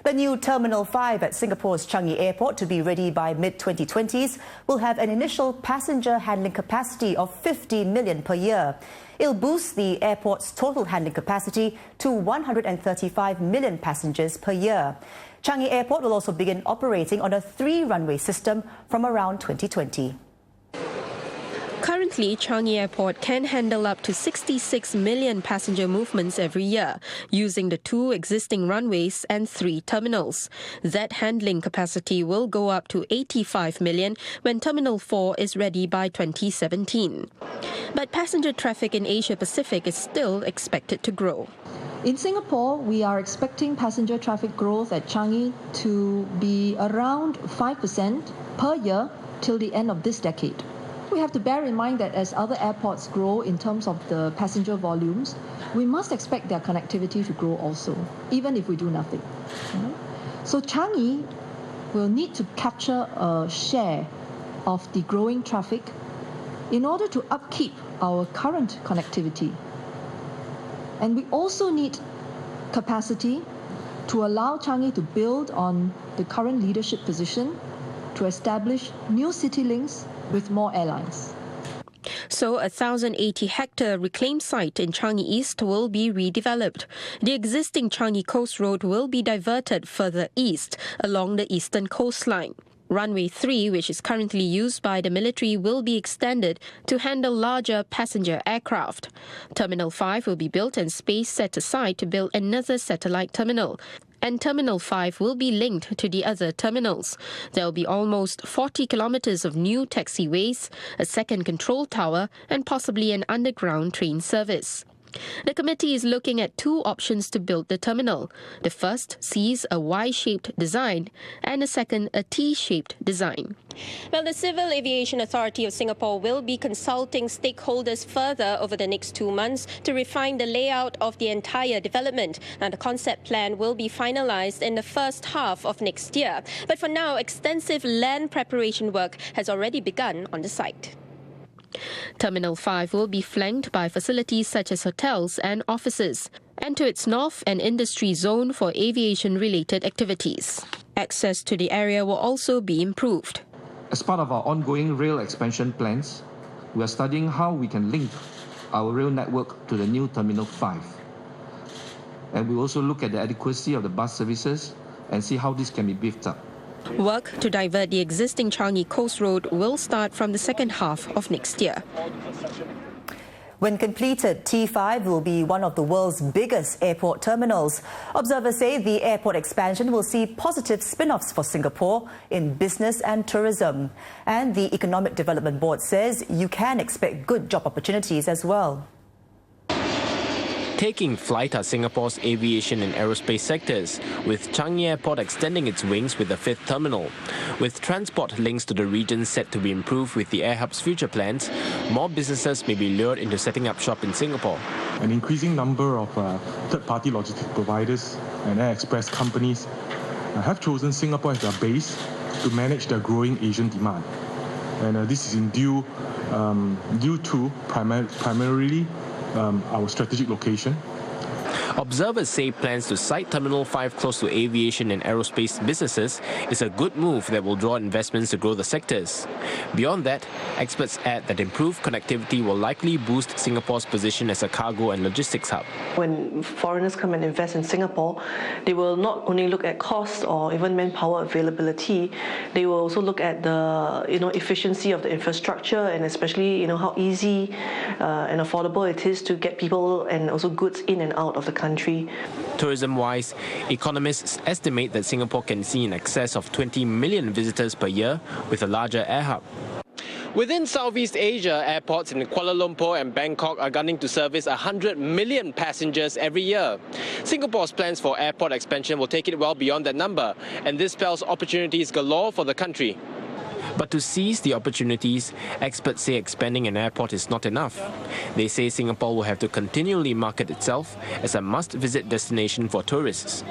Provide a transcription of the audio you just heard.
The new Terminal 5 at Singapore's Changi Airport, to be ready by mid-2020s, will have an initial passenger handling capacity of 50 million per year. It'll boost the airport's total handling capacity to 135 million passengers per year. Changi Airport will also begin operating on a three-runway system from around 2020. Currently, Changi Airport can handle up to 66 million passenger movements every year, using the 2 existing runways and 3 terminals. That handling capacity will go up to 85 million when Terminal 4 is ready by 2017. But passenger traffic in Asia Pacific is still expected to grow. In Singapore, we are expecting passenger traffic growth at Changi to be around 5% per year till the end of this decade. We have to bear in mind that as other airports grow in terms of the passenger volumes, we must expect their connectivity to grow also, even if we do nothing. So Changi will need to capture a share of the growing traffic in order to upkeep our current connectivity. And we also need capacity to allow Changi to build on the current leadership position, to establish new city links with more airlines. So a 1,080-hectare reclaimed site in Changi East will be redeveloped. The existing Changi Coast Road will be diverted further east along the eastern coastline. Runway 3, which is currently used by the military, will be extended to handle larger passenger aircraft. Terminal 5 will be built and space set aside to build another satellite terminal. And Terminal 5 will be linked to the other terminals. There will be almost 40 kilometers of new taxiways, a second control tower, and possibly an underground train service. The committee is looking at 2 options to build the terminal. The first sees a Y-shaped design and the second a T-shaped design. Well, the Civil Aviation Authority of Singapore will be consulting stakeholders further over the next 2 months to refine the layout of the entire development. Now, the concept plan will be finalized in the first half of next year. But for now, extensive land preparation work has already begun on the site. Terminal 5 will be flanked by facilities such as hotels and offices, and to its north, an industry zone for aviation-related activities. Access to the area will also be improved. As part of our ongoing rail expansion plans, we are studying how we can link our rail network to the new Terminal 5. And we also look at the adequacy of the bus services and see how this can be beefed up. Work to divert the existing Changi Coast Road will start from the second half of next year. When completed, T5 will be one of the world's biggest airport terminals. Observers say the airport expansion will see positive spin-offs for Singapore in business and tourism. And the Economic Development Board says you can expect good job opportunities as well. Taking flight are Singapore's aviation and aerospace sectors, with Changi Airport extending its wings with a 5th terminal. With transport links to the region set to be improved with the AirHub's future plans, more businesses may be lured into setting up shop in Singapore. An increasing number of third-party logistics providers and air express companies have chosen Singapore as their base to manage their growing Asian demand. And this is in due to primarily our strategic location. Observers say plans to site Terminal 5 close to aviation and aerospace businesses is a good move that will draw investments to grow the sectors. Beyond that, experts add that improved connectivity will likely boost Singapore's position as a cargo and logistics hub. When foreigners come and invest in Singapore, they will not only look at cost or even manpower availability, they will also look at the efficiency of the infrastructure, and especially how easy and affordable it is to get people and also goods in and out of the country. Tourism-wise, economists estimate that Singapore can see in excess of 20 million visitors per year with a larger air hub. Within Southeast Asia, airports in Kuala Lumpur and Bangkok are gunning to service 100 million passengers every year. Singapore's plans for airport expansion will take it well beyond that number, and this spells opportunities galore for the country. But to seize the opportunities, experts say expanding an airport is not enough. They say Singapore will have to continually market itself as a must-visit destination for tourists.